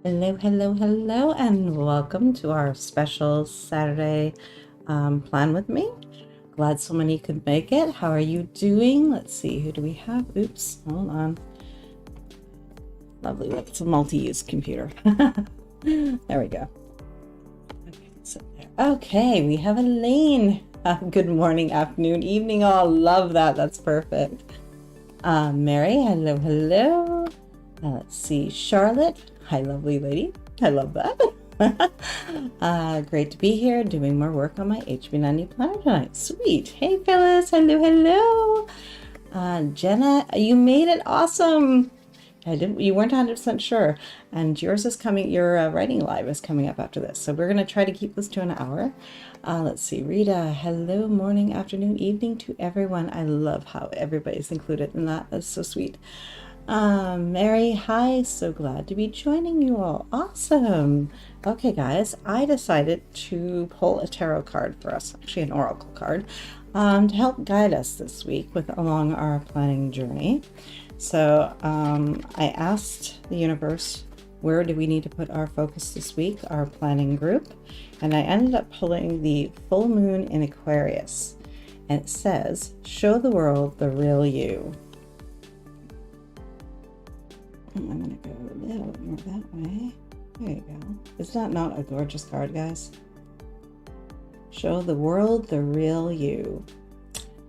Hello, hello, hello, and welcome to our special Saturday plan with me. Glad so many could make it. How are you doing? Let's see, who do we have? Oops, hold on. Lovely, it's a multi-use computer. There we go. Okay, we have Elaine. Good morning, afternoon, evening, all. Love that. That's perfect. Mary, hello, hello. Let's see, Charlotte. Hi, lovely lady. I love that. Great to be here doing more work on my HB90 planner tonight. Sweet. Hey, Phyllis. Hello, hello. Jenna, you made it. Awesome. You weren't 100% sure. And yours is coming, your writing live is coming up after this. So we're going to try to keep this to an hour. Let's see, Rita, hello, morning, afternoon, evening to everyone. I love how everybody's included in that. That's so sweet. Mary, hi, so glad to be joining you all. Awesome. Okay, guys, I decided to pull a tarot card for us, actually an oracle card, to help guide us this week along our planning journey. So I asked the universe, where do we need to put our focus this week, our planning group? And I ended up pulling the full moon in Aquarius. And it says, show the world the real you. I'm going to go a little bit more that way. There you go. Is that not a gorgeous card, guys? Show the world the real you.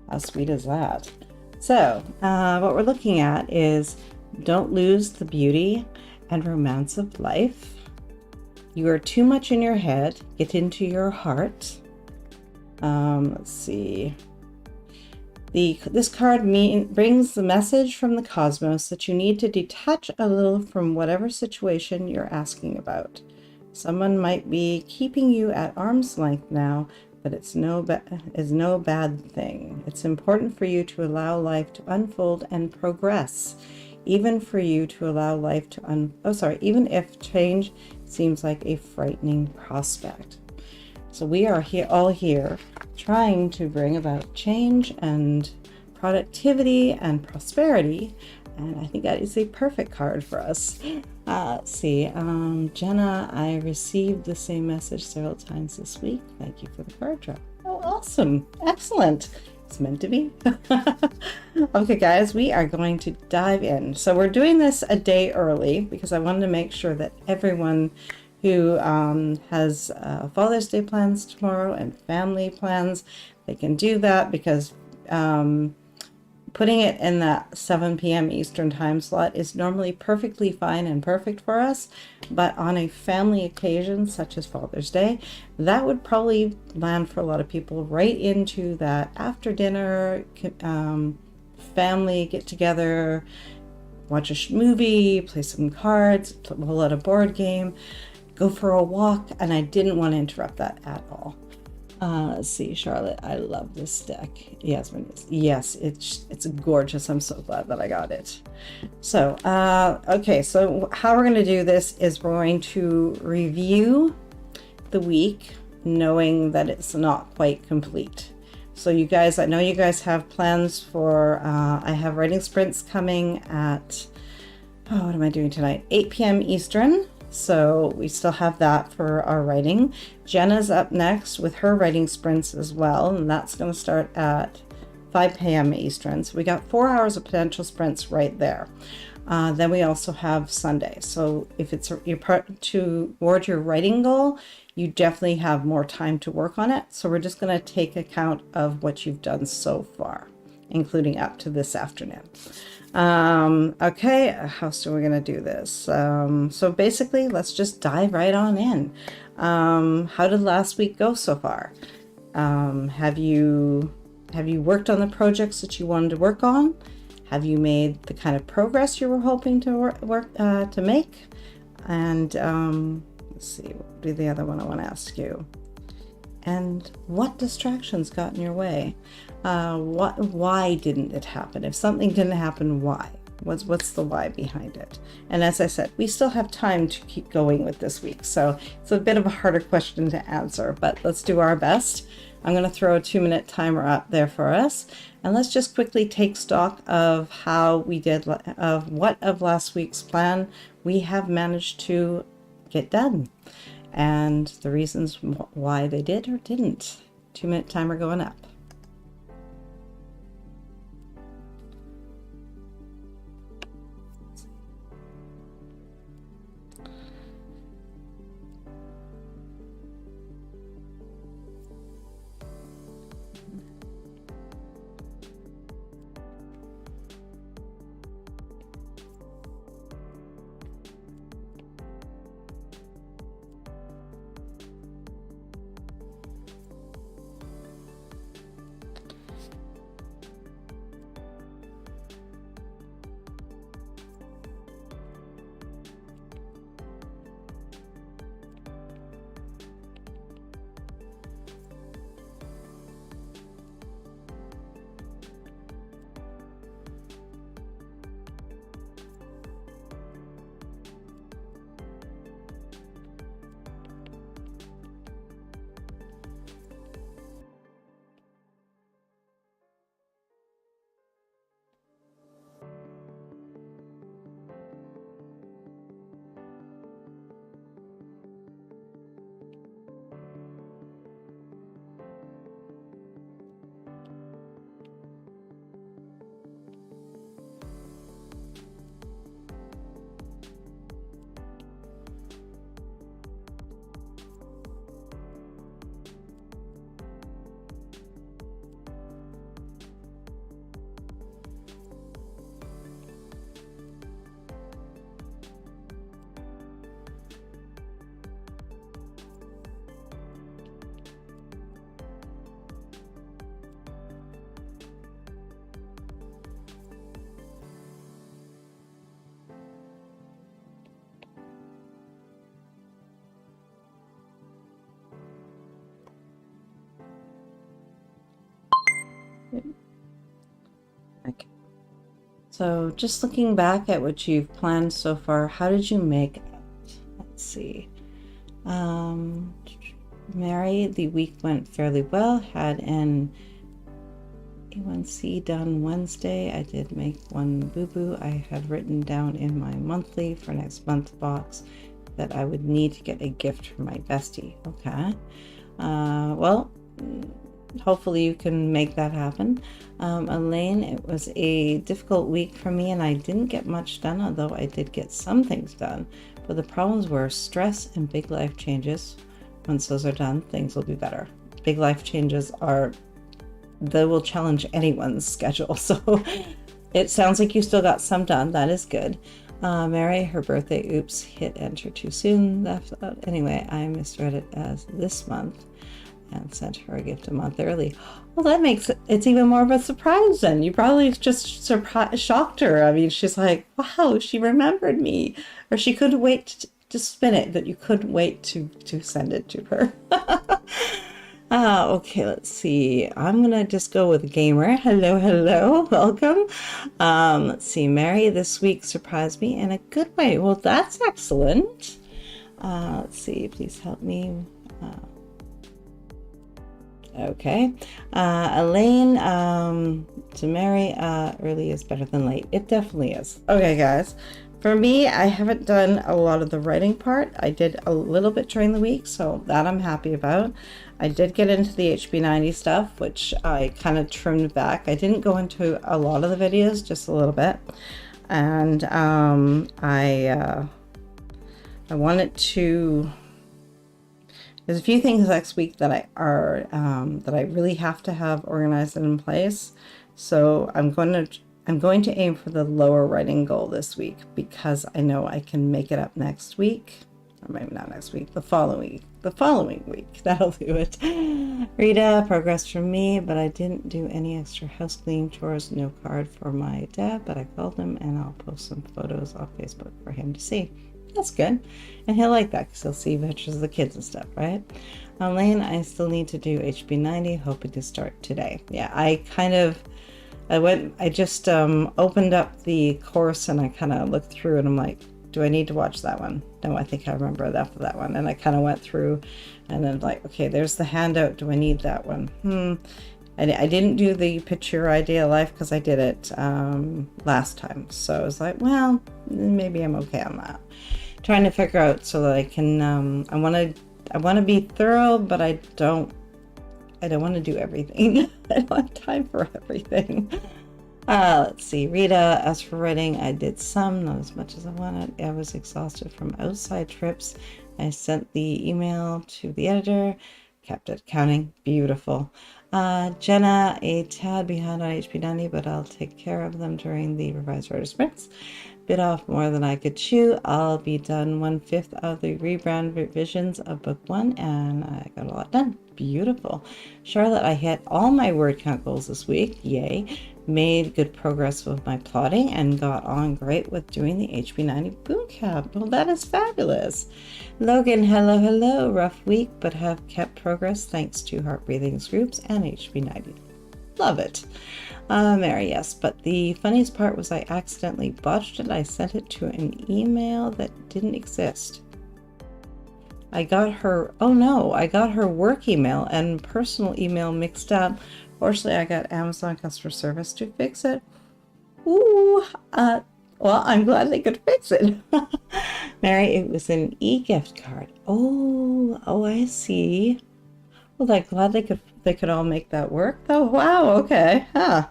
How sweet is that? So, what we're looking at is don't lose the beauty and romance of life. You are too much in your head. Get into your heart. Let's see. This card brings the message from the cosmos that you need to detach a little from whatever situation you're asking about. Someone might be keeping you at arm's length now, but it's no bad thing. It's important for you to allow life to unfold and progress, even for you to allow life to even if change seems like a frightening prospect. So we are all here trying to bring about change and productivity and prosperity. And I think that is a perfect card for us. Let's see, Jenna, I received the same message several times this week. Thank you for the card draw. Oh, awesome. Excellent. It's meant to be. Okay, guys, we are going to dive in. So we're doing this a day early because I wanted to make sure that everyone who has Father's Day plans tomorrow and family plans, they can do that because putting it in that 7 p.m. Eastern time slot is normally perfectly fine and perfect for us. But on a family occasion, such as Father's Day, that would probably land for a lot of people right into that after dinner family get together, watch a movie, play some cards, pull out a board game, go for a walk, and I didn't want to interrupt that at all. Let's see, Charlotte, I love this deck. Yasmin, yes, it's gorgeous. I'm so glad that I got it. So, okay, so how we're going to do this is we're going to review the week, knowing that it's not quite complete. So you guys, I know you guys have plans for, I have writing sprints coming at, what am I doing tonight? 8 p.m. Eastern. So we still have that for our writing. Jenna's up next with her writing sprints as well, and that's going to start at 5 p.m. Eastern. So we got 4 hours of potential sprints right there. Then we also have Sunday. So if it's your part toward your writing goal, you definitely have more time to work on it. So we're just going to take account of what you've done so far, including up to this afternoon. Okay, how else are we going to do this? So basically, let's just dive right on in. How did last week go so far? Have you worked on the projects that you wanted to work on? Have you made the kind of progress you were hoping to to make? And let's see, what would be the other one I want to ask you? And what distractions got in your way? Why didn't it happen? If something didn't happen, why? What's the why behind it? And as I said, we still have time to keep going with this week. So it's a bit of a harder question to answer, but let's do our best. I'm going to throw a 2-minute timer up there for us. And let's just quickly take stock of how we did, of what of last week's plan we have managed to get done, and the reasons why they did or didn't. 2-minute timer going up. Okay. So just looking back at what you've planned so far, how did you make it? Let's see. Mary, the week went fairly well. Had an A1C done Wednesday. I did make one boo-boo. I had written down in my monthly for next month box that I would need to get a gift for my bestie. Okay. Well, hopefully you can make that happen. Elaine, it was a difficult week for me and I didn't get much done, although I did get some things done. But the problems were stress and big life changes. Once those are done, things will be better. Big life changes they will challenge anyone's schedule. So it sounds like you still got some done. That is good. Mary, her birthday, oops, hit enter too soon. Anyway, I misread it as this month and sent her a gift a month early. Well, that makes it's even more of a surprise then. You probably just shocked her. I mean, she's like, wow, she remembered me. Or she couldn't wait to spin it, that you couldn't wait to send it to her. Okay, let's see. I'm going to just go with gamer. Hello, hello. Welcome. Let's see. Mary this week surprised me in a good way. Well, that's excellent. Let's see. Please help me. Okay. Elaine, to Mary, early is better than late. It definitely is. Okay, guys. For me, I haven't done a lot of the writing part. I did a little bit during the week, so that I'm happy about. I did get into the HB90 stuff, which I kind of trimmed back. I didn't go into a lot of the videos, just a little bit. And I wanted to... There's a few things next week that I really have to have organized and in place. So I'm going to aim for the lower writing goal this week because I know I can make it up next week. Or maybe not next week, the following week. That'll do it. Rita, progress from me, but I didn't do any extra house cleaning chores. No card for my dad, but I called him and I'll post some photos on Facebook for him to see. That's good. And he'll like that because he'll see pictures of the kids and stuff, right? Elaine, I still need to do HB90, hoping to start today. Yeah, I just opened up the course and I kind of looked through and I'm like, do I need to watch that one? No, I think I remember enough of that one. And I kind of went through and then like, okay, there's the handout. Do I need that one? I didn't do the Picture Your Ideal Life because I did it last time. So I was like, well, maybe I'm okay on that. trying to figure out so that I can, I want to be thorough, but I don't want to do everything. I don't have time for everything. Let's see. Rita, as for writing, I did some, not as much as I wanted. I was exhausted from outside trips. I sent the email to the editor, kept it counting. Beautiful. Jenna, a tad behind on HP90, but I'll take care of them during the revised writer sprints. Bit off more than I could chew. I'll be done 1/5 of the rebrand revisions of book 1, and I got a lot done. Beautiful. Charlotte, I hit all my word count goals this week. Yay. Made good progress with my plotting and got on great with doing the HP90 Bootcamp. Well, that is fabulous. Logan, hello. Rough week, but have kept progress thanks to Heart Breathings groups and HP90. Love it. Mary, yes, but the funniest part was I accidentally botched it. I sent it to an email that didn't exist. I got her work email and personal email mixed up. Fortunately, I got Amazon customer service to fix it. Ooh, well, I'm glad they could fix it. Mary, it was an e-gift card. Oh, I see. Well, I'm glad they could all make that work. Oh, wow, okay. Huh.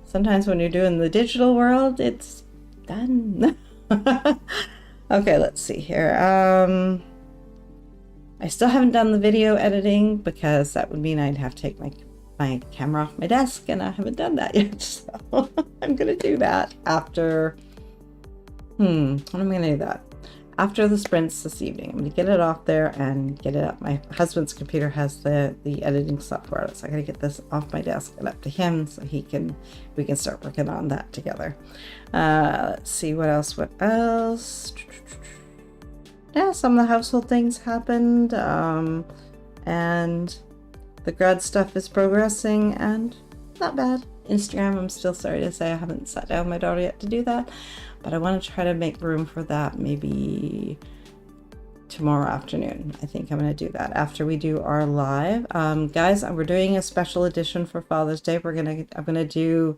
Sometimes when you're doing the digital world, it's done. Okay, let's see here. I still haven't done the video editing because that would mean I'd have to take my camera off my desk, and I haven't done that yet. So I'm gonna do that after. When am I gonna do that? After the sprints this evening. I'm gonna get it off there and get it up. My husband's computer has the editing software, so I gotta get this off my desk and up to him so we can start working on that together. Let's see what else. Yeah, some of the household things happened, and the grad stuff is progressing and not bad. Instagram, I'm still sorry to say I haven't sat down with my daughter yet to do that, but I want to try to make room for that maybe tomorrow afternoon. I think I'm going to do that after we do our live. Guys, we're doing a special edition for Father's Day. I'm going to do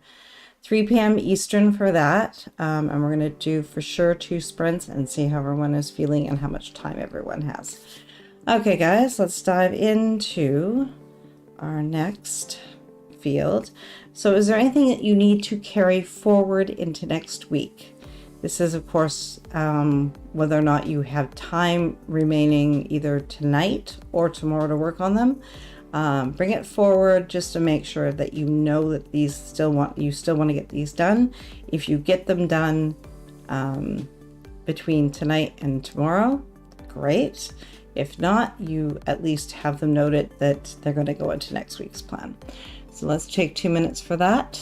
3 p.m. Eastern for that, and we're going to do for sure 2 sprints and see how everyone is feeling and how much time everyone has. Okay, guys, let's dive into our next field. So is there anything that you need to carry forward into next week? This is, of course, whether or not you have time remaining either tonight or tomorrow to work on them. Bring it forward just to make sure that you know that you still want to get these done. If you get them done between tonight and tomorrow, great. If not, you at least have them noted that they're going to go into next week's plan. So let's take 2 minutes for that.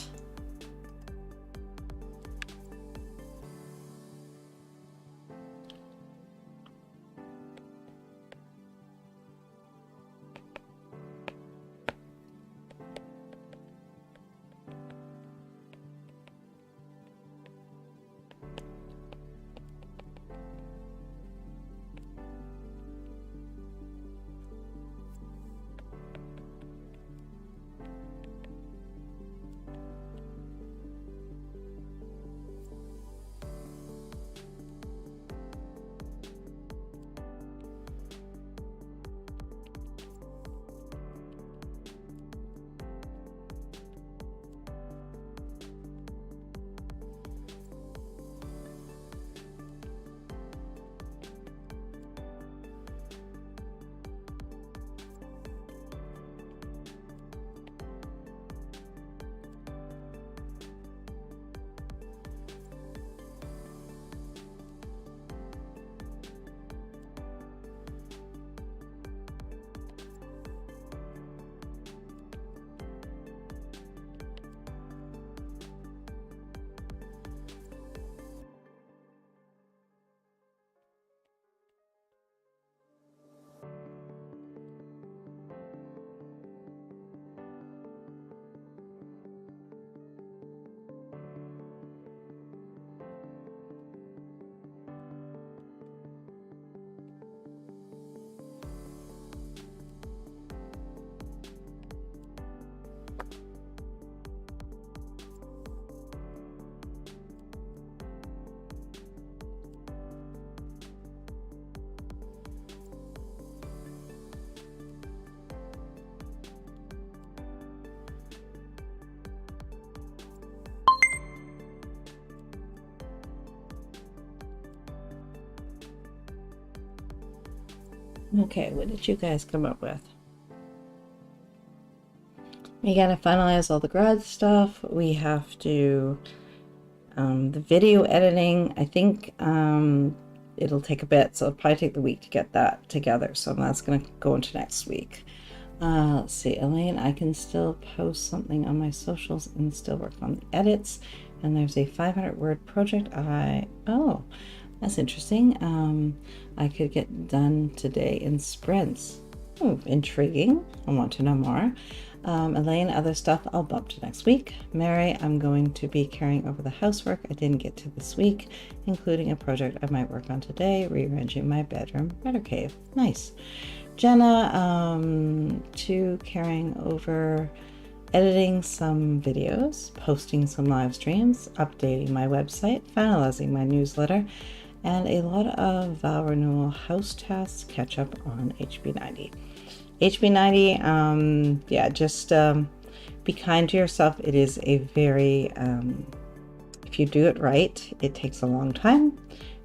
Okay, what did you guys come up with? We gotta finalize all the grad stuff. We have to, the video editing, I think it'll take a bit, so it'll probably take the week to get that together. So that's gonna go into next week. Let's see, Elaine, I can still post something on my socials and still work on the edits. And there's a 500-word project oh, that's interesting. I could get done today in sprints. Oh, intriguing. I want to know more. Elaine, other stuff I'll bump to next week. Mary, I'm going to be carrying over the housework I didn't get to this week, including a project I might work on today, rearranging my bedroom writer cave. Nice. Jenna, 2, carrying over editing some videos, posting some live streams, updating my website, finalizing my newsletter, and a lot of vow renewal house tasks catch up on HB90. HB90, yeah, just be kind to yourself. It is a very, if you do it right, it takes a long time,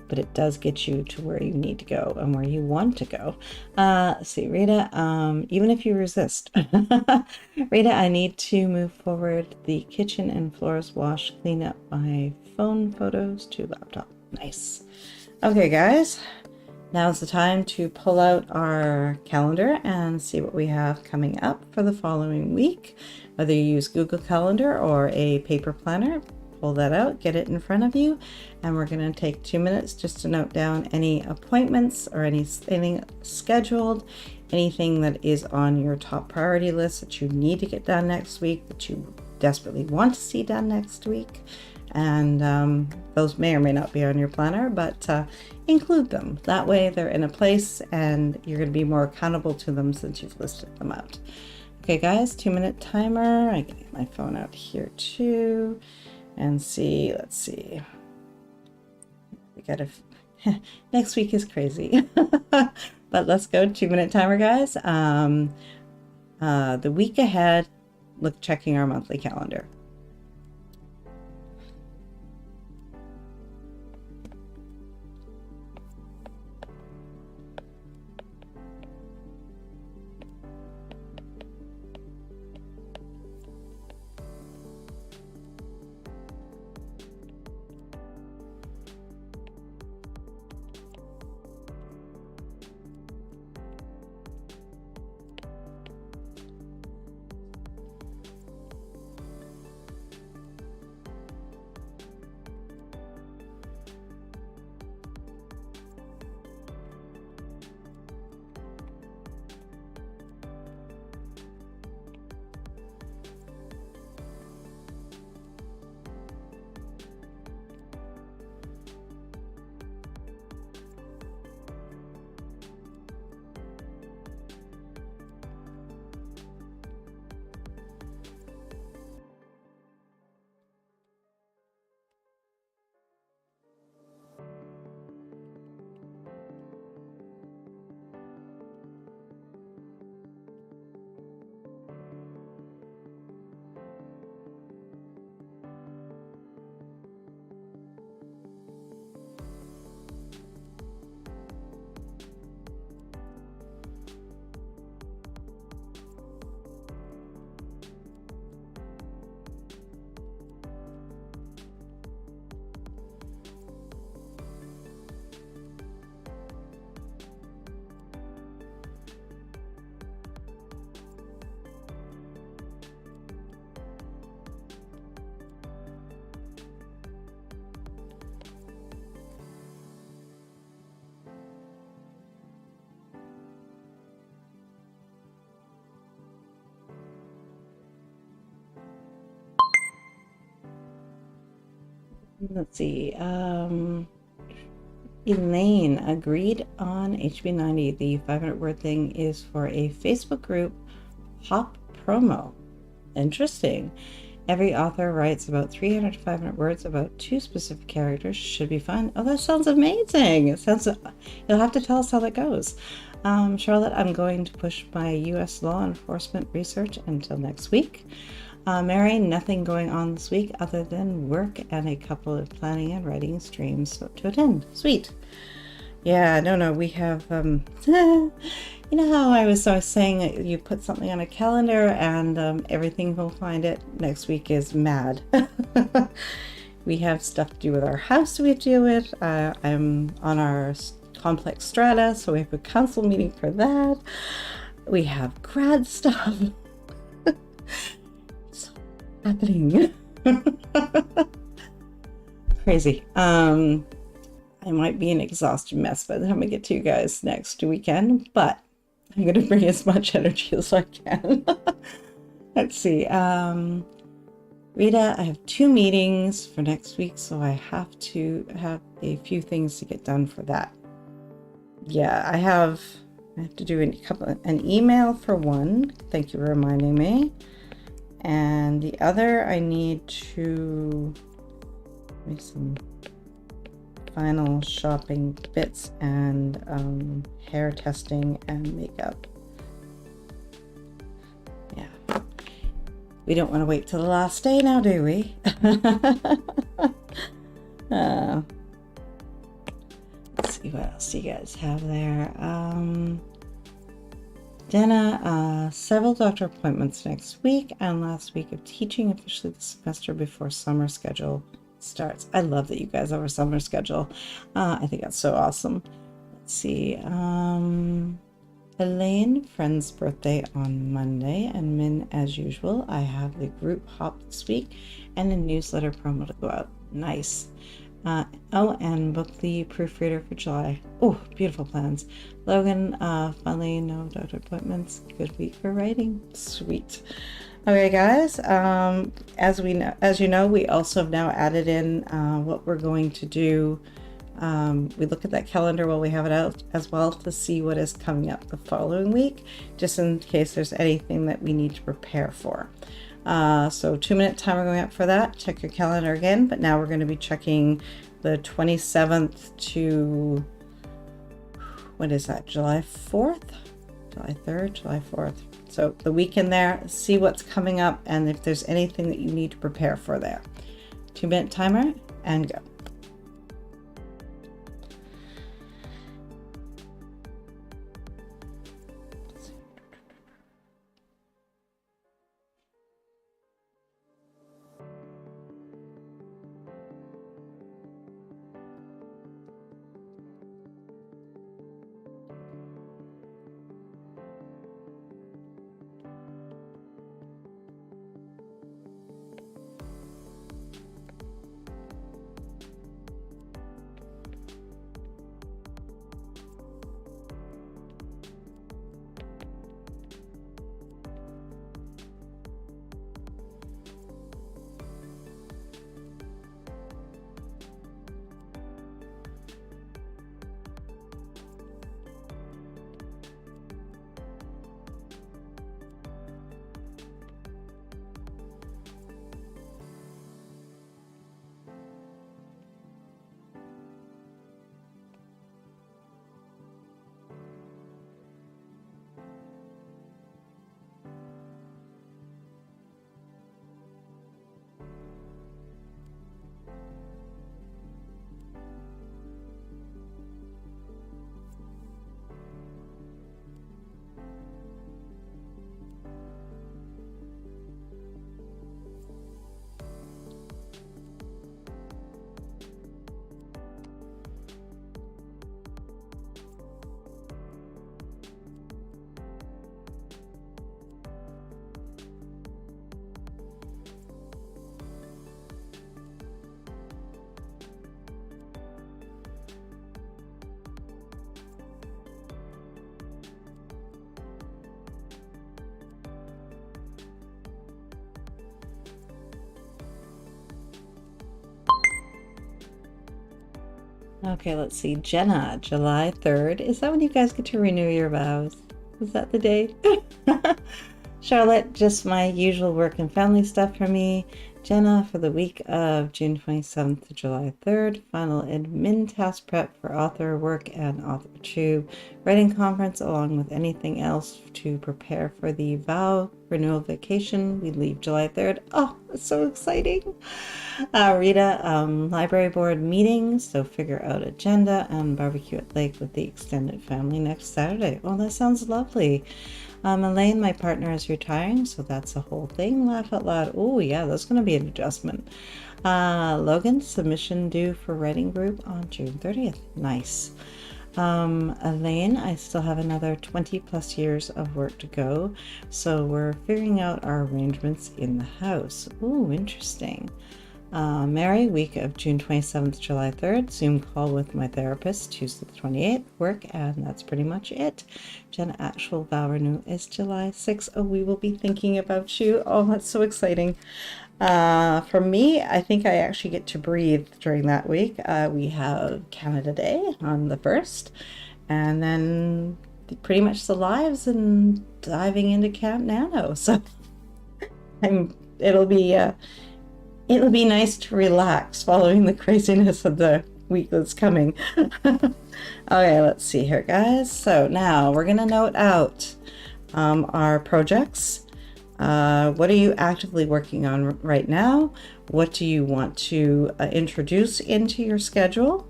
but it does get you to where you need to go and where you want to go. Let's see, Rita, even if you resist, Rita, I need to move forward the kitchen and floors wash, clean up my phone photos to laptop. Nice. Okay, guys, now's the time to pull out our calendar and see what we have coming up for the following week. Whether you use Google Calendar or a paper planner, pull that out, get it in front of you, and we're going to take 2 minutes just to note down any appointments or anything scheduled, anything that is on your top priority list that you need to get done next week, that you desperately want to see done next week. And those may or may not be on your planner, but include them. That way they're in a place and you're going to be more accountable to them since you've listed them out. Okay, guys, 2-minute timer. I can get my phone out here too. And see, let's see. We gotta, next week is crazy. But let's go, 2-minute timer, guys. The week ahead, look, checking our monthly calendar. Let's see. Elaine agreed on HB90. The 500-word thing is for a Facebook group Hop Promo. Interesting. Every author writes about 300 to 500 words about 2 specific characters. Should be fun. Oh, that sounds amazing. It sounds. You'll have to tell us how that goes. Charlotte, I'm going to push my U.S. law enforcement research until next week. Mary, nothing going on this week other than work and a couple of planning and writing streams to attend. Sweet. Yeah, no, we have, you know how I was saying that you put something on a calendar and everything will find it next week is mad. We have stuff to do with our house we have to deal with. I'm on our complex strata, so we have a council meeting for that. We have grad stuff. It's happening. Crazy. I might be an exhausted mess by the time I get to you guys next weekend, but I'm going to bring as much energy as I can. Let's see. Rita, I have 2 meetings for next week, so I have to have a few things to get done for that. Yeah, I have to do an email for one. Thank you for reminding me. And the other, I need to make some final shopping bits and hair testing and makeup. Yeah. We don't want to wait till the last day now, do we? Let's see what else you guys have there. Jenna, several doctor appointments next week and last week of teaching officially the semester before summer schedule starts. I love that you guys have a summer schedule. I think that's so awesome. Let's see. Elaine, friend's birthday on Monday, and Min, as usual, I have the group hop this week and a newsletter promo to go out. Nice. And book the proofreader for July. Oh, beautiful plans. Logan, finally no doctor appointments. Good week for writing. Sweet. Okay, guys. As you know, we also have now added in what we're going to do. We look at that calendar while we have it out as well to see what is coming up the following week, just in case there's anything that we need to prepare for. So 2-minute timer going up for that. Check your calendar again, but now we're going to be checking the 27th to, what is that, July 4th? July 3rd, July 4th. So the weekend there, see what's coming up and if there's anything that you need to prepare for there. 2-minute timer and go. Okay, let's see. Jenna, July 3rd. Is that when you guys get to renew your vows? Is that the day? Charlotte, just my usual work and family stuff for me. Jenna for the week of June 27th to July 3rd. Final admin task prep for author work and AuthorTube writing conference, along with anything else to prepare for the vow renewal vacation. We leave July 3rd. Oh, that's so exciting. Rita, library board meeting, so figure out agenda, and barbecue at Lake with the extended family next Saturday. Oh, that sounds lovely. Elaine, my partner, is retiring, so that's a whole thing. Laugh out loud. Oh, yeah, that's going to be an adjustment. Logan, submission due for writing group on June 30th. Nice. Elaine, I still have another 20 plus years of work to go, so we're figuring out our arrangements in the house. Ooh, interesting. Mary, week of June 27th to July 3rd, Zoom call with my therapist, Tuesday the 28th, work, and that's pretty much it. Jenna, actual vow renewal is July 6th. Oh, we will be thinking about you. Oh, that's so exciting. For me, I think I actually get to breathe during that week. We have Canada Day on the 1st, and then pretty much the lives and diving into Camp Nano. So it'll be nice to relax following the craziness of the week that's coming. Okay, let's see here, guys. So now we're going to note out our projects. What are you actively working on right now? What do you want to introduce into your schedule?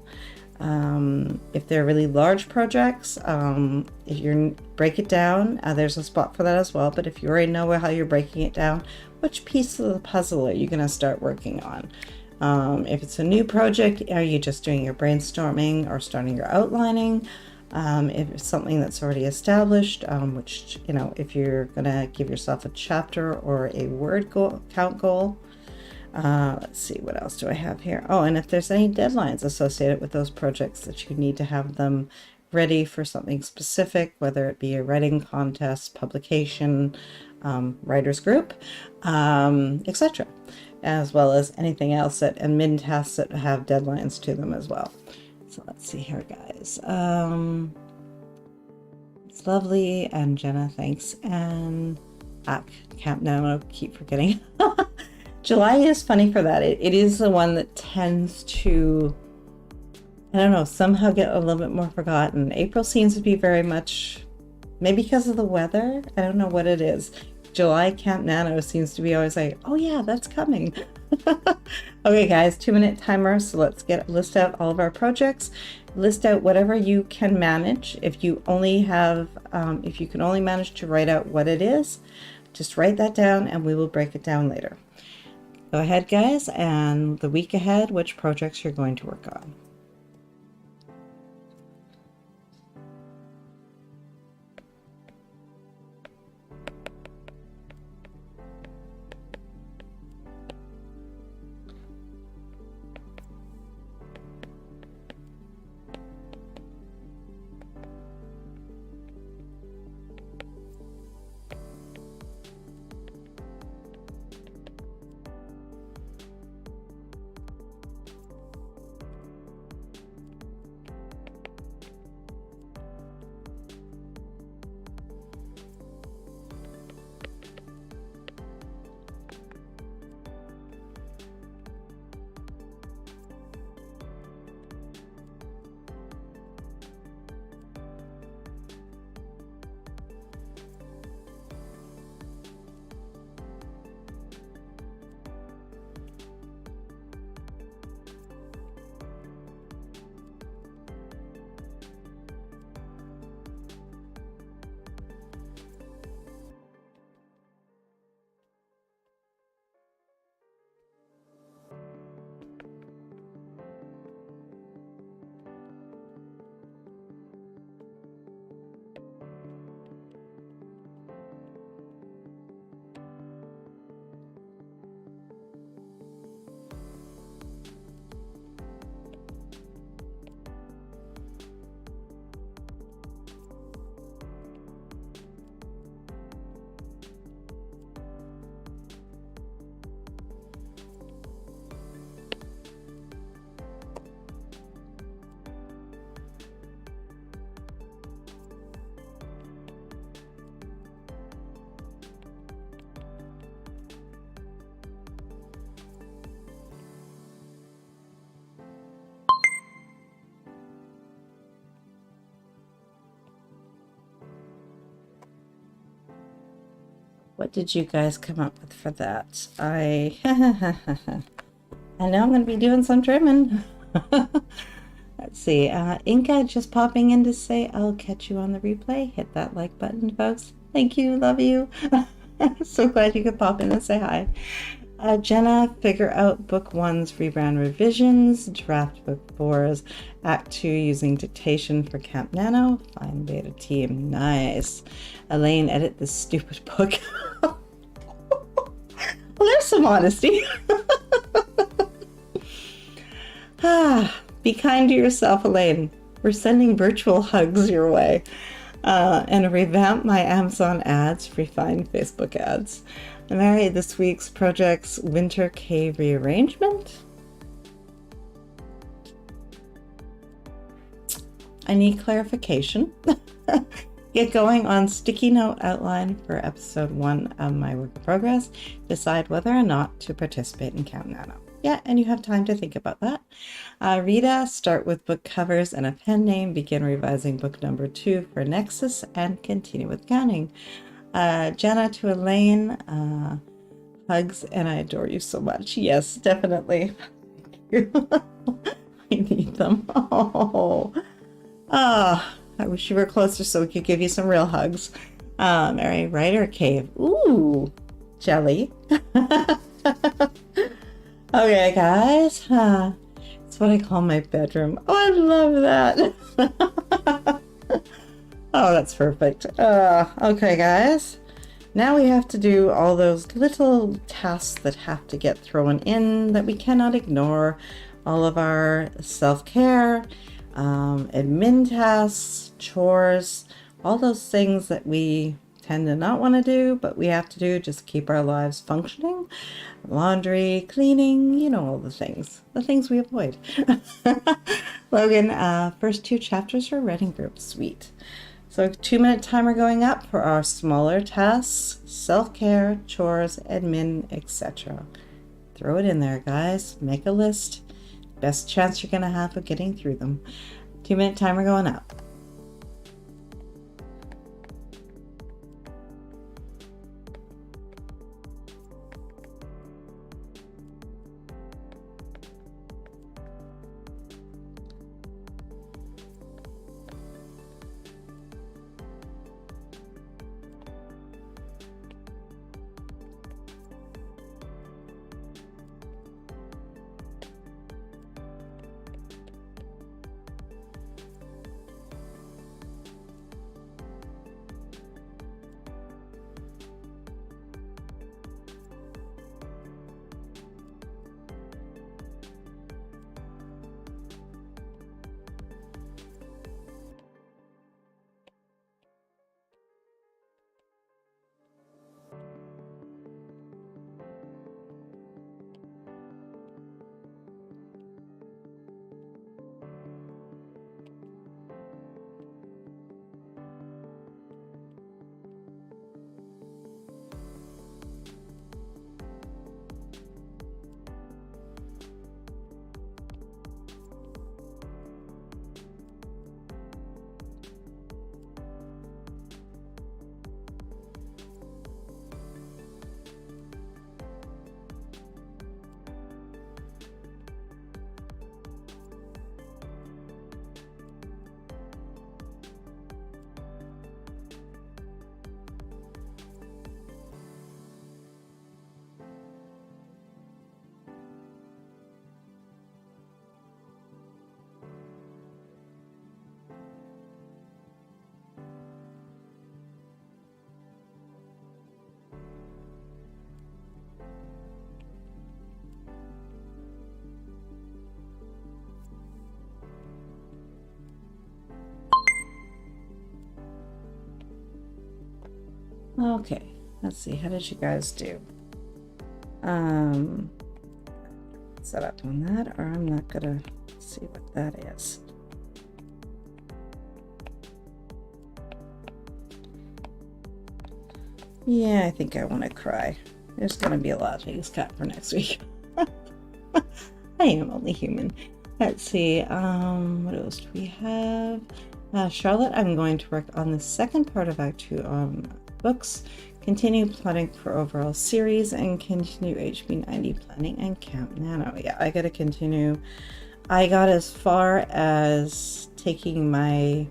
If they're really large projects, if you break it down, there's a spot for that as well. But if you already know how you're breaking it down, which piece of the puzzle are you going to start working on? If it's a new project, are you just doing your brainstorming or starting your outlining? If it's something that's already established, which, you know, if you're going to give yourself a chapter or a word count goal. Let's see, what else do I have here? Oh, and if there's any deadlines associated with those projects that you need to have them ready for something specific, whether it be a writing contest, publication, writers group, etc., as well as anything else that admin tasks that have deadlines to them as well. So let's see here, guys. It's lovely, and Jenna, thanks. And Camp Nano, keep forgetting. July is funny for that. It is the one that tends to, I don't know, somehow get a little bit more forgotten. April seems to be very much, maybe because of the weather. I don't know what it is. July Camp Nano seems to be always like, oh yeah, that's coming. Okay, guys, 2-minute timer. So let's list out all of our projects. List out whatever you can manage. If you only have, if you can only manage to write out what it is, just write that down and we will break it down later. Go ahead, guys, and the week ahead, which projects you're going to work on. What did you guys come up with for that? I know I'm going to be doing some trimming. Let's see. Inca just popping in to say, I'll catch you on the replay. Hit that like button, folks. Thank you. Love you. So glad you could pop in and say hi. Jenna, figure out book 1's rebrand revisions, draft book 4's act 2 using dictation for Camp Nano, find beta team, nice. Elaine, edit this stupid book. Well, there's some honesty. Be kind to yourself, Elaine. We're sending virtual hugs your way. And revamp my Amazon ads, refine Facebook ads. Mary, this week's project's Winter Cave rearrangement. I need clarification. Get going on sticky note outline for episode 1 of my work in progress. Decide whether or not to participate in Camp Nano. Yeah, and you have time to think about that. Rita, start with book covers and a pen name. Begin revising book number 2 for Nexus and continue with counting. Jenna to Elaine, hugs and I adore you so much. Yes, definitely. I need them. I wish you were closer so we could give you some real hugs. Mary, Writer Cave. Ooh, jelly. Okay, guys. It's what I call my bedroom. Oh, I love that. Oh, that's perfect. Okay, guys. Now we have to do all those little tasks that have to get thrown in that we cannot ignore. All of our self-care, admin tasks, chores, all those things that we tend to not want to do, but we have to do just to keep our lives functioning. Laundry, cleaning, you know, all the things we avoid. Logan, first 2 chapters for writing group, sweet. So 2-minute timer going up for our smaller tasks, self-care, chores, admin, etc. Throw it in there, guys. Make a list. Best chance you're going to have of getting through them. 2-minute timer going up. Okay, let's see. How did you guys do? Set up on that, or I'm not gonna see what that is. Yeah, I think I want to cry. There's gonna be a lot of things cut for next week. I am only human. Let's see. What else do we have? Charlotte, I'm going to work on the second part of Act 2 books. continue planning for overall series, and continue HB90 planning and Camp Nano. Yeah, I got to continue. I got as far as taking my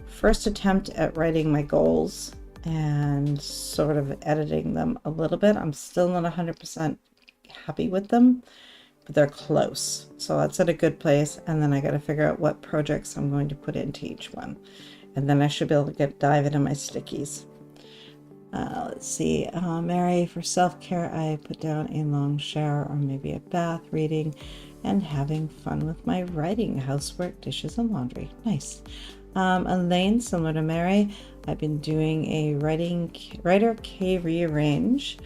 first attempt at writing my goals and sort of editing them a little bit. I'm still not 100% happy with them, but they're close. So that's at a good place. And then I got to figure out what projects I'm going to put into each one. And then I should be able to dive into my stickies. Let's see, Mary, for self-care, I put down a long shower or maybe a bath, reading and having fun with my writing, housework, dishes, and laundry. Nice. Elaine, similar to Mary, I've been doing a writer K rearrange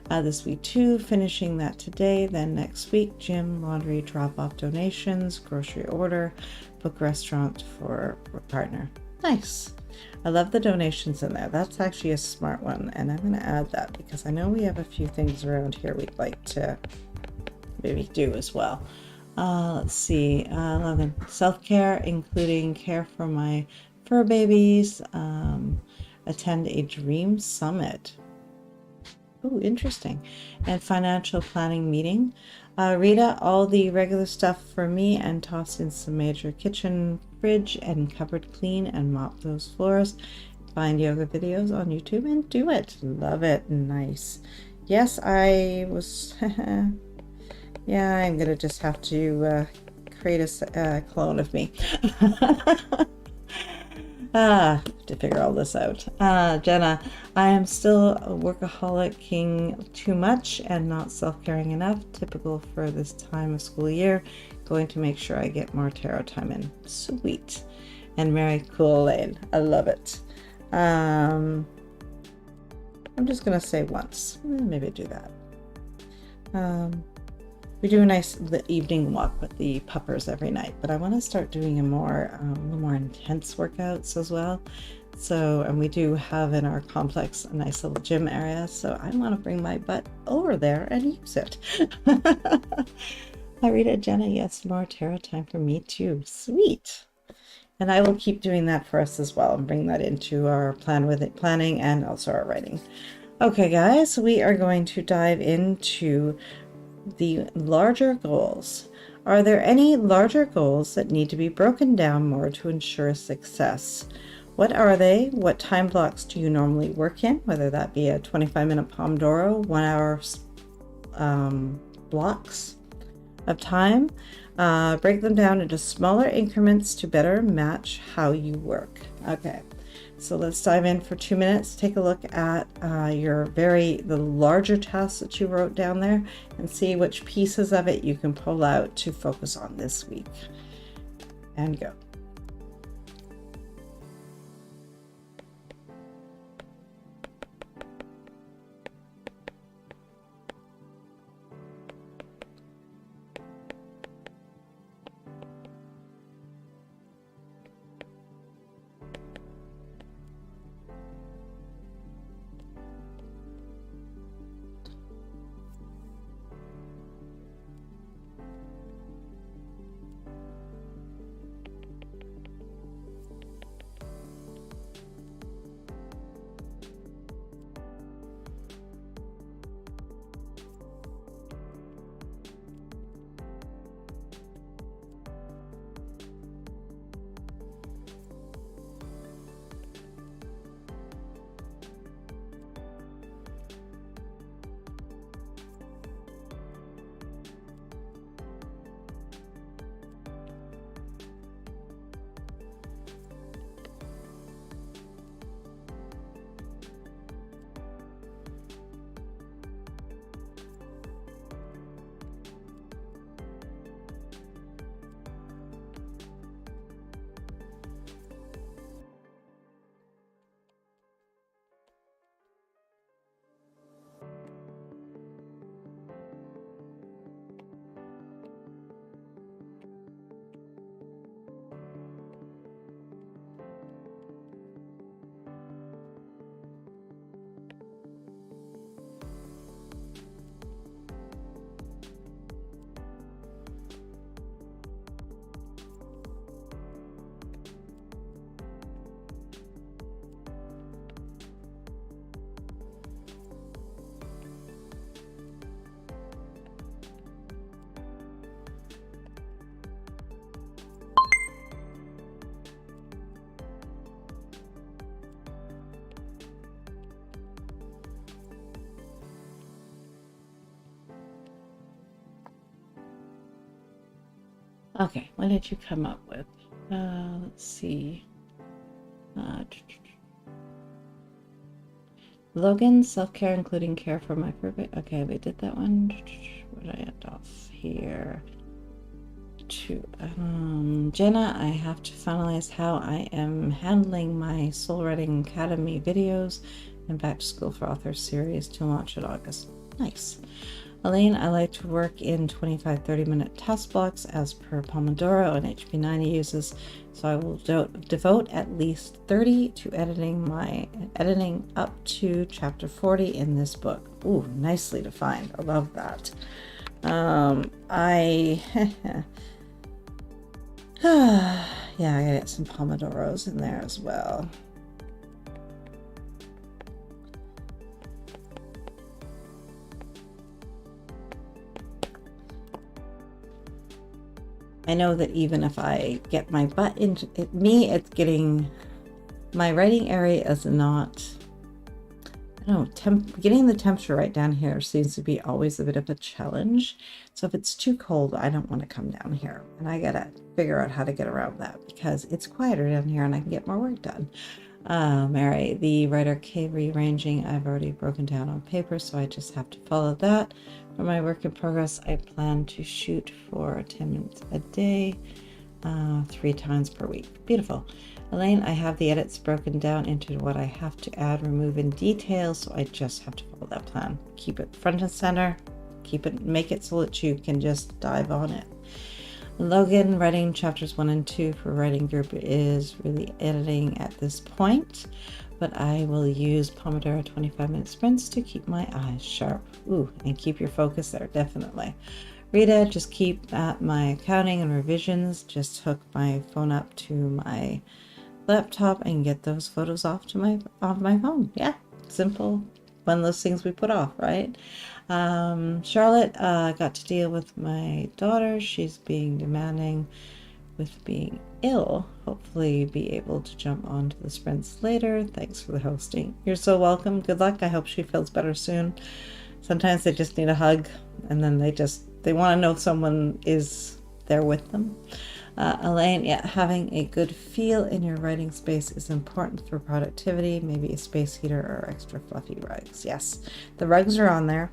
this week too, finishing that today. Then next week, gym, laundry, drop-off donations, grocery order, book restaurant for a partner. Nice. I love the donations in there. That's actually a smart one, and I'm going to add that because I know we have a few things around here we'd like to maybe do as well. Let's see, 11, self-care, including care for my fur babies, attend a dream summit. Oh, interesting. And financial planning meeting. Rita, all the regular stuff for me, and toss in some major kitchen, fridge, and cupboard clean and mop those floors. Find yoga videos on YouTube and do it. Love it. Nice. Yes, I was... yeah, I'm going to just have to create a clone of me. To figure all this out. Jenna, I am still a workaholic-ing too much and not self-caring enough. Typical for this time of school year. Going to make sure I get more tarot time in. Sweet. And Mary, cool, Elaine. I love it. I'm just going to say once. Maybe do that. We do a nice evening walk with the puppers every night, but I want to start doing a little more intense workouts as well. So, and we do have in our complex a nice little gym area, so I want to bring my butt over there and use it. I read it, Jenna. Yes, more tarot time for me too. Sweet. And I will keep doing that for us as well and bring that into our planning and also our writing. Okay, guys, we are going to dive into the larger goals. Are there any larger goals that need to be broken down more to ensure success? What are they? What time blocks do you normally work in? Whether that be a 25-minute Pomodoro, 1 hour blocks of time. Break them down into smaller increments to better match how you work. Okay. So let's dive in for 2 minutes. Take a look at the larger tasks that you wrote down there and see which pieces of it you can pull out to focus on this week. And go. Okay, what did you come up with? Let's see. Logan, self-care, including care for my perfect. Okay, we did that one. Where did I end off here? Jenna, I have to finalize how I am handling my Soul Writing Academy videos and Back to School for Authors series to launch in August. Nice. Elaine, I like to work in 25-30-minute task blocks as per Pomodoro and HP90 uses, so I will devote at least 30 to editing up to chapter 40 in this book. Ooh, nicely defined. I love that. Yeah, I gotta get some Pomodoros in there as well. I know that even if I get my butt into it, it's getting my writing area is not, I don't know, getting the temperature right down here seems to be always a bit of a challenge. So if it's too cold, I don't want to come down here, and I gotta figure out how to get around that because it's quieter down here and I can get more work done. Mary, the writer K rearranging, I've already broken down on paper, so I just have to follow that. For my work in progress, I plan to shoot for 10 minutes a day, 3 times per week. Beautiful. Elaine, I have the edits broken down into what I have to add, remove in detail, so I just have to follow that plan. Keep it front and center, make it so that you can just dive on it. Logan, writing chapters 1 and 2 for writing group is really editing at this point, but I will use Pomodoro 25-minute sprints to keep my eyes sharp. Ooh, and keep your focus there, definitely. Rita, just keep at my accounting and revisions. Just hook my phone up to my laptop and get those photos off my phone. Yeah, simple. One of those things we put off, right? Charlotte, got to deal with my daughter. She's being demanding with being ill. Hopefully be able to jump onto the sprints later. Thanks for the hosting. You're so welcome. Good luck. I hope she feels better soon. Sometimes they just need a hug, and then they want to know if someone is there with them. Elaine, yeah, having a good feel in your writing space is important for productivity. Maybe a space heater or extra fluffy rugs. Yes, the rugs are on there.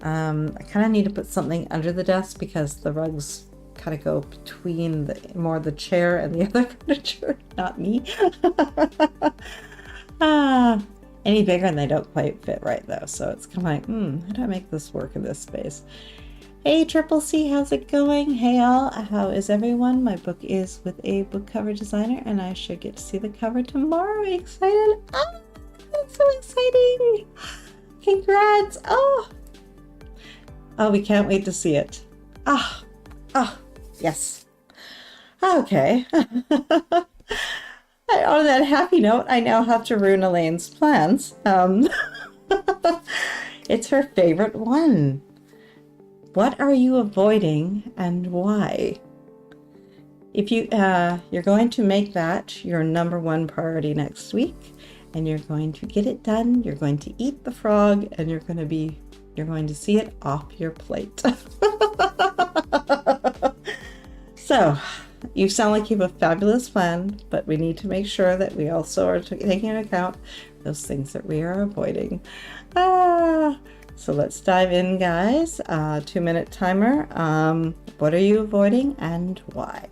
I kind of need to put something under the desk because the rugs kind of go between the chair and the other furniture, not me. Any bigger and they don't quite fit right though, so it's kind of like, how do I make this work in this space? Hey Triple C, how's it going? Hey all, how is everyone? My book is with a book cover designer and I should get to see the cover tomorrow. Excited? Oh, that's so exciting! Congrats! Oh, we can't wait to see it. Yes. Okay. On that happy note, I now have to ruin Elaine's plans. It's her favorite one. What are you avoiding and why? If you're going to make that your number one priority next week, and you're going to get it done, you're going to eat the frog, and you're going to see it off your plate. So, you sound like you have a fabulous plan, but we need to make sure that we also are taking into account those things that we are avoiding. So let's dive in, guys. 2-minute timer. What are you avoiding and why?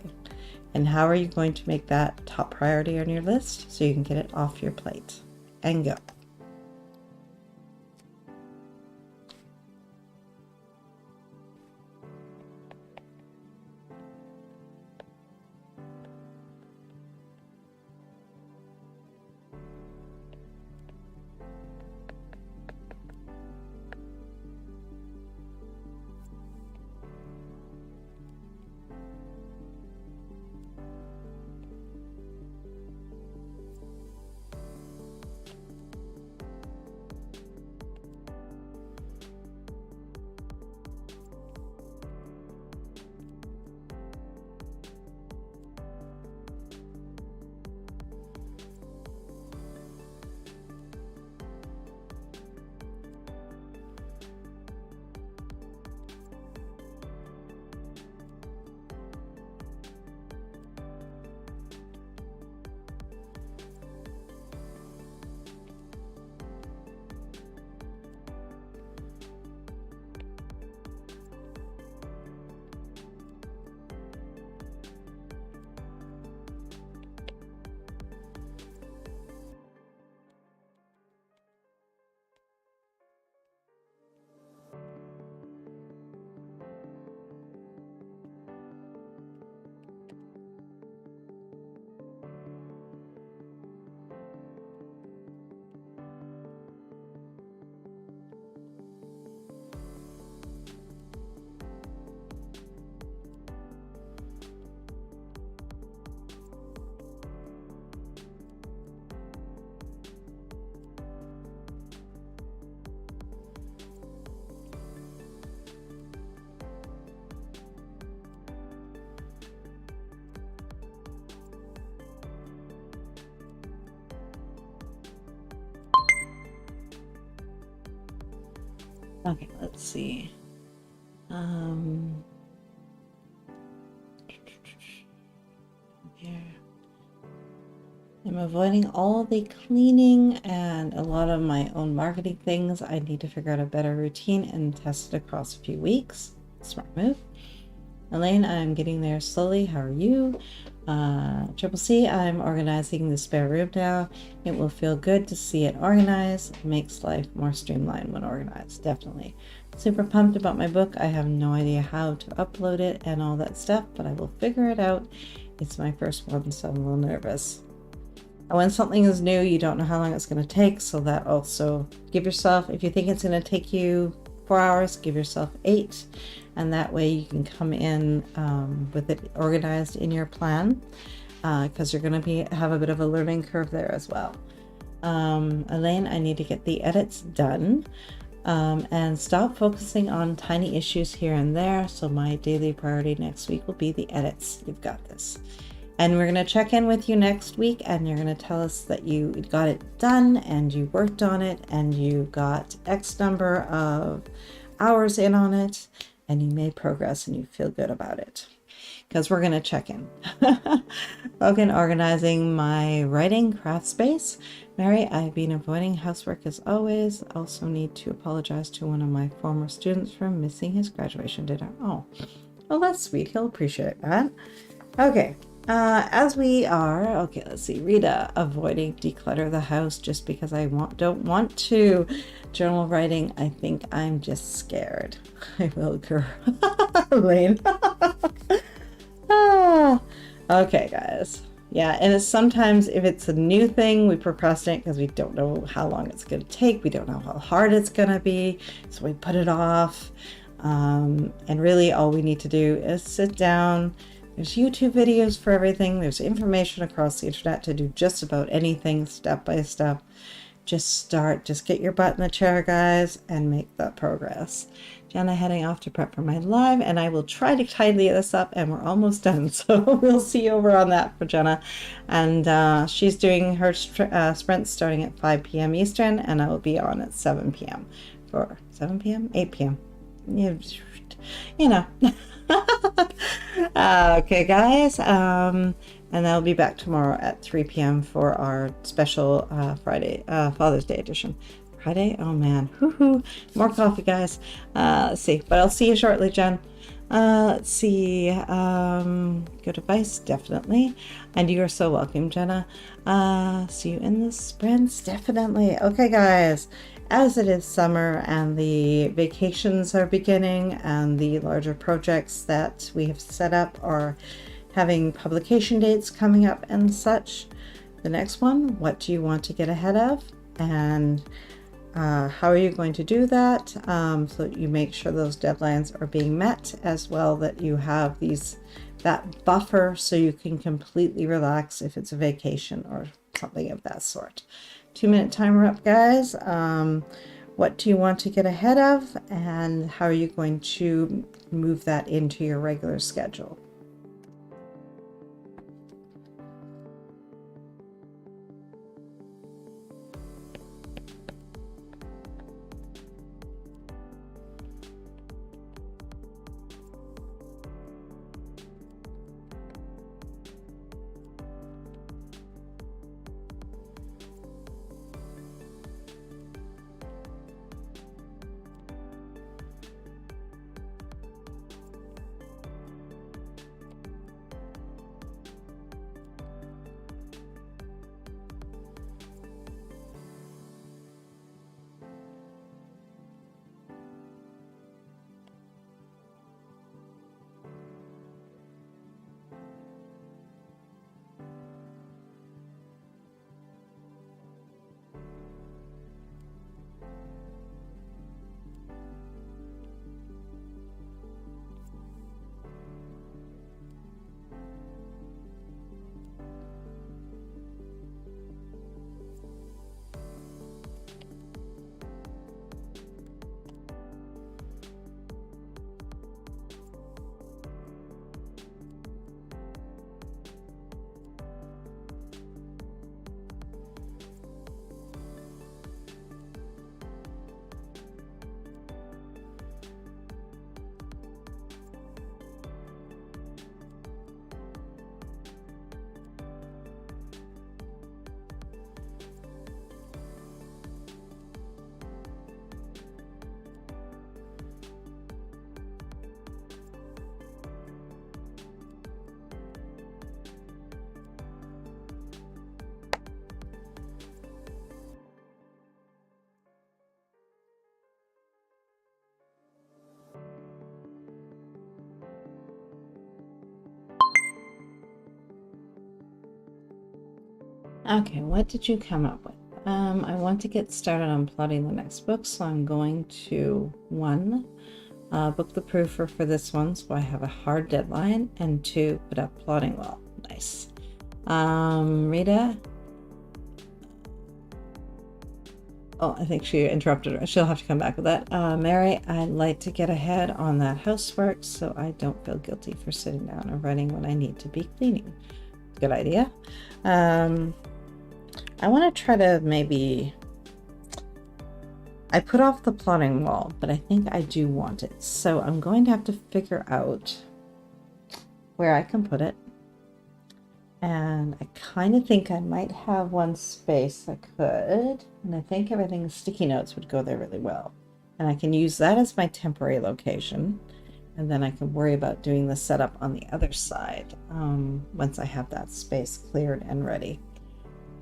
And how are you going to make that top priority on your list so you can get it off your plate? And go. Okay, let's see. Here. I'm avoiding all the cleaning and a lot of my own marketing things. I need to figure out a better routine and test it across a few weeks. Smart move. Elaine, I'm getting there slowly. How are you? Triple C, I'm organizing the spare room now. It will feel good to see it organized. It makes life more streamlined when organized, definitely. Super pumped about my book. I have no idea how to upload it and all that stuff, but I will figure it out. It's my first one, so I'm a little nervous. And when something is new, you don't know how long it's going to take, so that also give yourself, if you think it's going to take you 4 hours, give yourself 8, and that way you can come in with it organized in your plan, because you're going to have a bit of a learning curve there as well. Elaine, I need to get the edits done and stop focusing on tiny issues here and there, so my daily priority next week will be the edits. You've got this. And we're going to check in with you next week, and you're going to tell us that you got it done and you worked on it and you got X number of hours in on it and you made progress and you feel good about it, because we're going to check in. Okay, organizing my writing craft space. Mary, I've been avoiding housework as always. Also need to apologize to one of my former students for missing his graduation dinner. Oh, well, that's sweet. He'll appreciate that. Okay. As we are, okay, let's see, Rita, avoiding declutter the house just because I don't want to. Journal writing, I think I'm just scared. I will, girl. Elaine. Okay, guys. Yeah, and it's sometimes if it's a new thing, we procrastinate because we don't know how long it's going to take. We don't know how hard it's going to be, so we put it off. And really all we need to do is sit down. There's YouTube videos for everything. There's information across the internet to do just about anything step by step. Just start. Just get your butt in the chair, guys, and make that progress. Jenna heading off to prep for my live, and I will try to tidy this up, and we're almost done. So we'll see you over on that for Jenna. And she's doing her sprint starting at 5 p.m. Eastern, and I will be on at 7 p.m. for 7 p.m., 8 p.m. You know. Okay, guys, and I'll be back tomorrow at 3 p.m. for our special Friday Father's Day edition. Friday? Oh man, woohoo! More coffee, guys. Let's see, but I'll see you shortly, Jen. Let's see. Good advice, definitely. And you are so welcome, Jenna. See you in the sprints, definitely. Okay, guys. As it is summer and the vacations are beginning and the larger projects that we have set up are having publication dates coming up and such, the next one, what do you want to get ahead of? And how are you going to do that so that you make sure those deadlines are being met, as well that you have that buffer so you can completely relax if it's a vacation or something of that sort. 2-minute timer up, guys. What do you want to get ahead of, and how are you going to move that into your regular schedule? Okay, what did you come up with? I want to get started on plotting the next book, so I'm going to book the proofer for this one, so I have a hard deadline, and 2, put up plotting wall. Nice. Rita. Oh, I think she interrupted her. She'll have to come back with that. Mary, I'd like to get ahead on that housework so I don't feel guilty for sitting down and writing when I need to be cleaning. Good idea. I want to try to maybe... I put off the plotting wall, but I think I do want it. So I'm going to have to figure out where I can put it. And I kind of think I might have one space I could. And I think everything sticky notes would go there really well. And I can use that as my temporary location. And then I can worry about doing the setup on the other side once I have that space cleared and ready.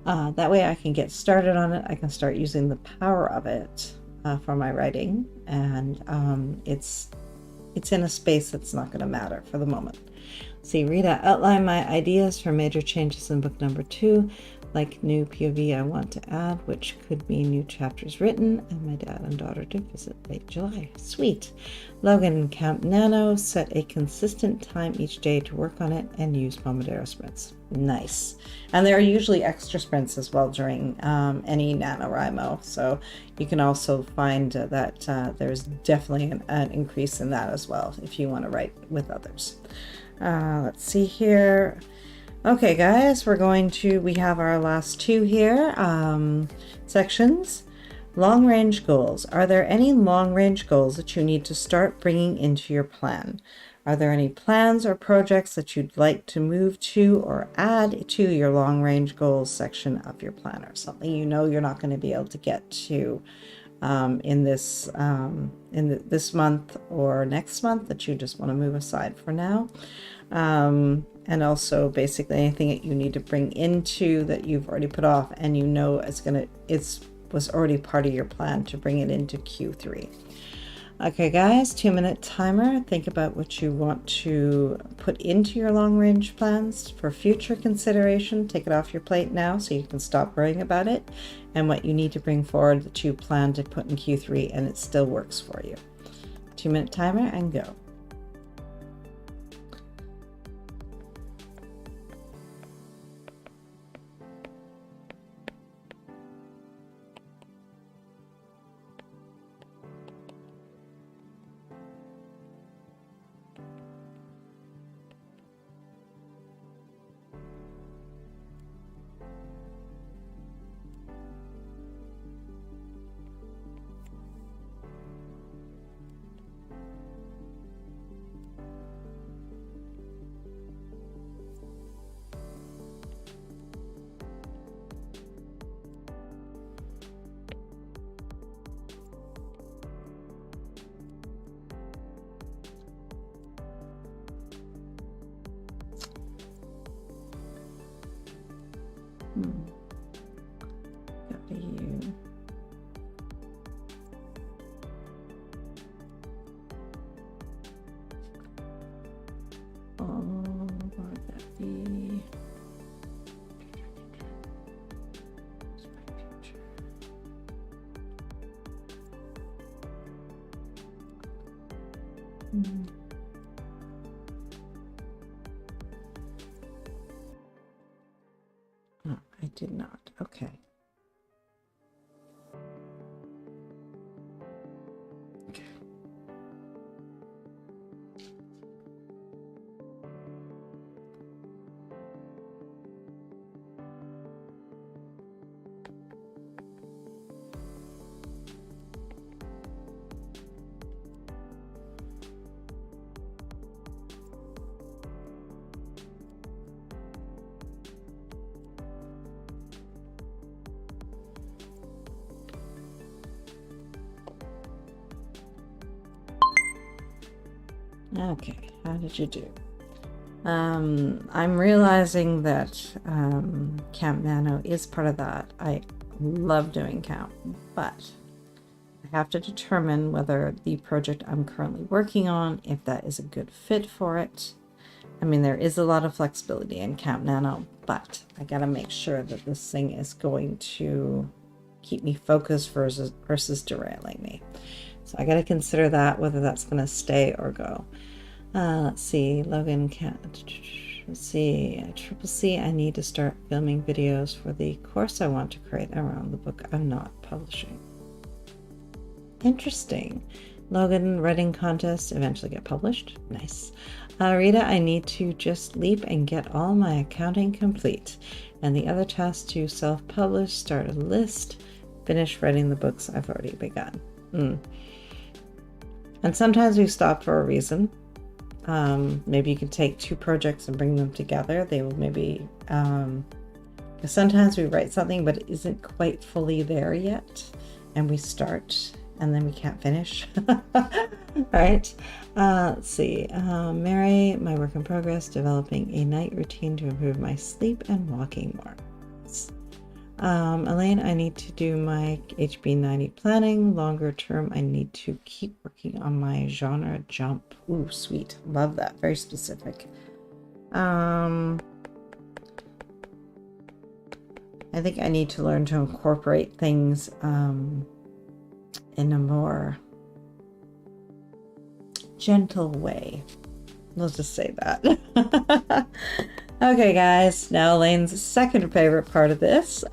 That way I can get started on it. I can start using the power of it for my writing. And it's in a space that's not going to matter for the moment. See, Rita, outline my ideas for major changes in book number 2, like new POV I want to add, which could mean new chapters written, and my dad and daughter to visit late July. Sweet. Logan, Camp Nano, set a consistent time each day to work on it and use Pomodoro sprints. Nice. And there are usually extra sprints as well during any NaNoWriMo, so you can also find that there's definitely an increase in that as well if you want to write with others. Let's see here. Okay, guys, we have our last 2 here, sections. Long-range goals. Are there any long-range goals that you need to start bringing into your plan? Are there any plans or projects that you'd like to move to or add to your long-range goals section of your planner? Something you know you're not going to be able to get to in this month or next month that you just want to move aside for now. And also basically anything that you need to bring into that you've already put off and you know was already part of your plan to bring it into Q3. Okay, guys, 2-minute timer. Think about what you want to put into your long-range plans for future consideration. Take it off your plate now so you can stop worrying about it, and what you need to bring forward that you plan to put in Q3 and it still works for you. 2-minute timer and go. Oh, I did not. Okay. Okay, how did you do? I'm realizing that Camp Nano is part of that. I love doing Camp, but I have to determine whether the project I'm currently working on, if that is a good fit for it. I mean, there is a lot of flexibility in Camp Nano, but I gotta make sure that this thing is going to keep me focused versus derailing me. So I gotta consider that, whether that's gonna stay or go. Let's see, Logan can't. Let's see, Triple C, I need to start filming videos for the course I want to create around the book I'm not publishing. Interesting. Logan, writing contest, eventually get published. Nice. Rita, I need to just leap and get all my accounting complete. And the other task to self-publish, start a list, finish writing the books I've already begun. And sometimes we stop for a reason. Maybe you can take two projects and bring them together. They will maybe, because sometimes we write something but it isn't quite fully there yet, and we start and then we can't finish. Right? Let's see. Mary, my work in progress, developing a night routine to improve my sleep and walking more. Elaine, I need to do my HB90 planning. Longer term, I need to keep working on my genre jump. Ooh, sweet. Love that. Very specific. I think I need to learn to incorporate things in a more gentle way. Let's just say that. Okay, guys, now Elaine's second favorite part of this,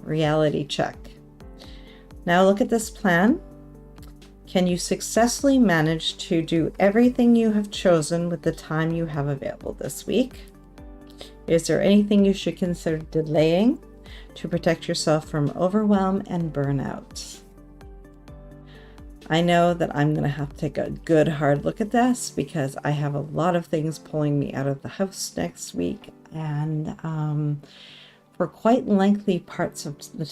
reality check. Now look at this plan. Can you successfully manage to do everything you have chosen with the time you have available this week? Is there anything you should consider delaying to protect yourself from overwhelm and burnout? I know that I'm going to have to take a good hard look at this because I have a lot of things pulling me out of the house next week, and for quite lengthy parts of the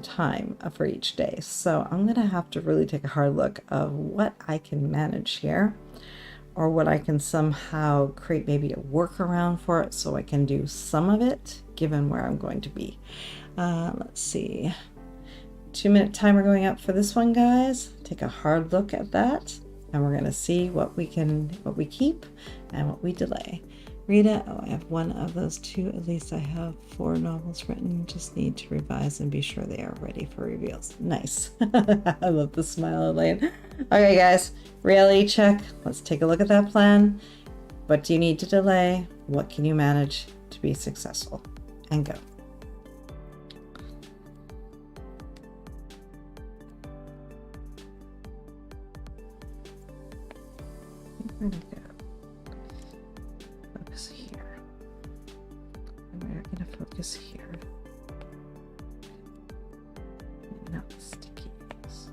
time for each day. So I'm going to have to really take a hard look of what I can manage here, or what I can somehow create maybe a workaround for it so I can do some of it given where I'm going to be. Let's see. 2-minute timer going up for this one, guys. Take a hard look at that, and we're going to see what we keep and what we delay. Rita, oh, I have one of those two. At least I have 4 novels written. Just need to revise and be sure they are ready for reveals. Nice. I love the smile, Elaine. Okay, guys, reality check. Let's take a look at that plan. What do you need to delay? What can you manage to be successful? And go. Where did it go? Focus here. And we're going to focus here. Not stickies.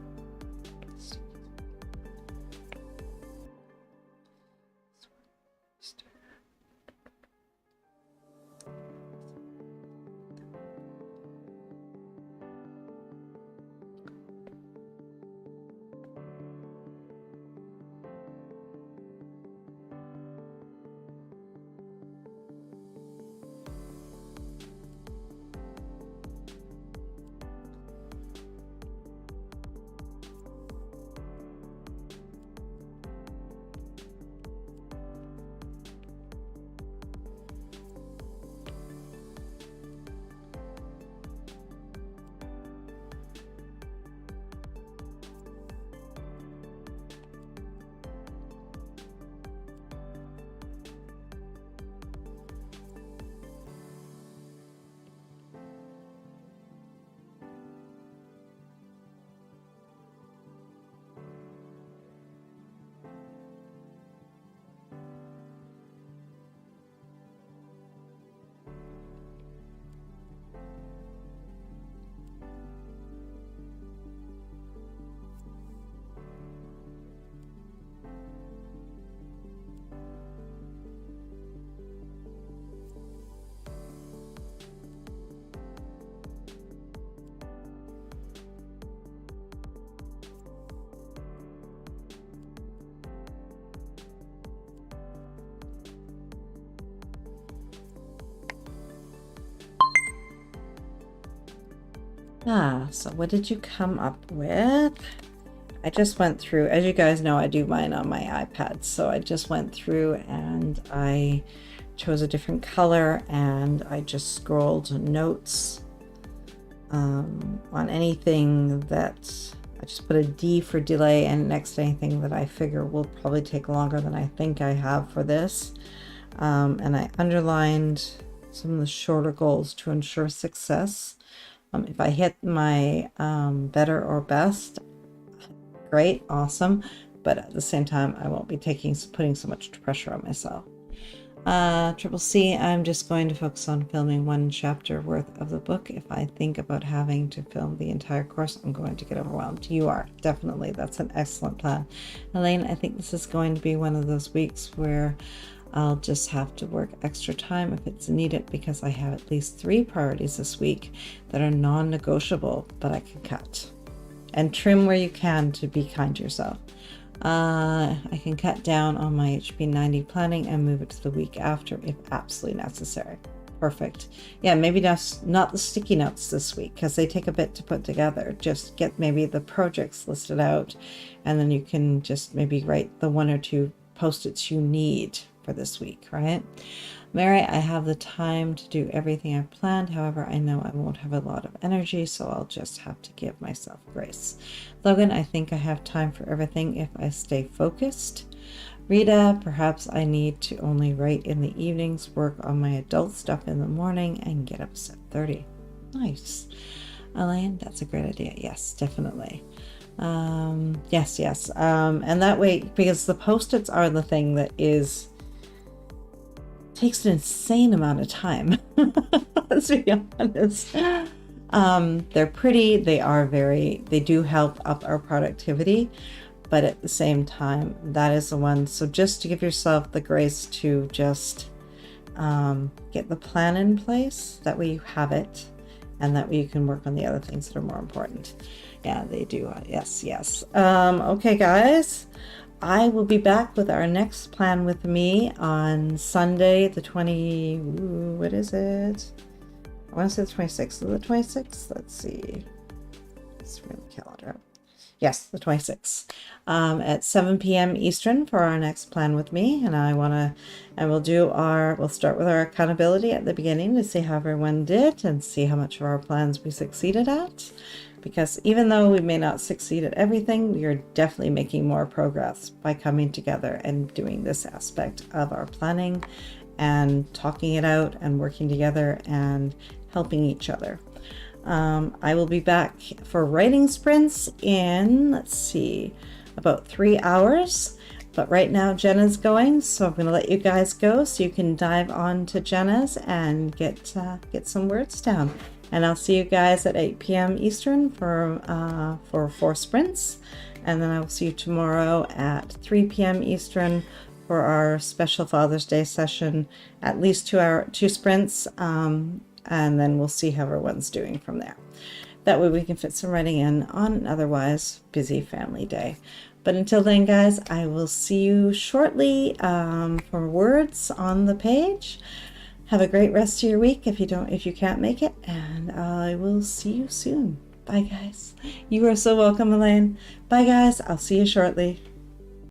So what did you come up with? I just went through, as you guys know, I do mine on my iPad. So I just went through and I chose a different color and I just scrolled notes on anything that I just put a D for delay and next to anything that I figure will probably take longer than I think I have for this. And I underlined some of the shorter goals to ensure success. If I hit my better or best, great, awesome. But at the same time, I won't be putting so much pressure on myself. Triple C, I'm just going to focus on filming 1 chapter worth of the book. If I think about having to film the entire course, I'm going to get overwhelmed. You are, definitely. That's an excellent plan. Elaine, I think this is going to be one of those weeks where I'll just have to work extra time if it's needed because I have at least 3 priorities this week that are non-negotiable, but I can cut. And trim where you can to be kind to yourself. I can cut down on my HP 90 planning and move it to the week after if absolutely necessary. Perfect. Yeah, maybe not the sticky notes this week because they take a bit to put together. Just get maybe the projects listed out and then you can just maybe write the 1 or 2 post-its you need for this week, right? Mary, I have the time to do everything I've planned. However, I know I won't have a lot of energy, so I'll just have to give myself grace. Logan, I think I have time for everything if I stay focused. Rita, perhaps I need to only write in the evenings, work on my adult stuff in the morning, and get up at 7:30. Nice. Elaine, that's a great idea. Yes, definitely. Yes. And that way, because the post-its are the thing that takes an insane amount of time. Let's be honest. They're pretty, they do help up our productivity, but at the same time, that is the one. So just to give yourself the grace to just get the plan in place, that way you have it, and that way you can work on the other things that are more important. Yeah, they do. Yes. Okay, guys. I will be back with our next plan with me on Sunday, the 20, what is it? I want to say the 26th. Is it the 26th? Let's see. Let's bring the calendar up. Yes, the 26th. At 7 p.m. Eastern for our next plan with me. And we'll start with our accountability at the beginning to see how everyone did and see how much of our plans we succeeded at. Because even though we may not succeed at everything, we are definitely making more progress by coming together and doing this aspect of our planning and talking it out and working together and helping each other. I will be back for writing sprints in, let's see, about 3 hours. But right now Jenna's going, so I'm going to let you guys go so you can dive on to Jenna's and get some words down. And I'll see you guys at 8 p.m. Eastern for 4 sprints. And then I will see you tomorrow at 3 p.m. Eastern for our special Father's Day session, at least 2 sprints. And then we'll see how everyone's doing from there. That way we can fit some writing in on an otherwise busy family day. But until then, guys, I will see you shortly for words on the page. Have a great rest of your week if you can't make it, and I will see you soon. Bye, guys. You are so welcome, Elaine. Bye, guys. I'll see you shortly.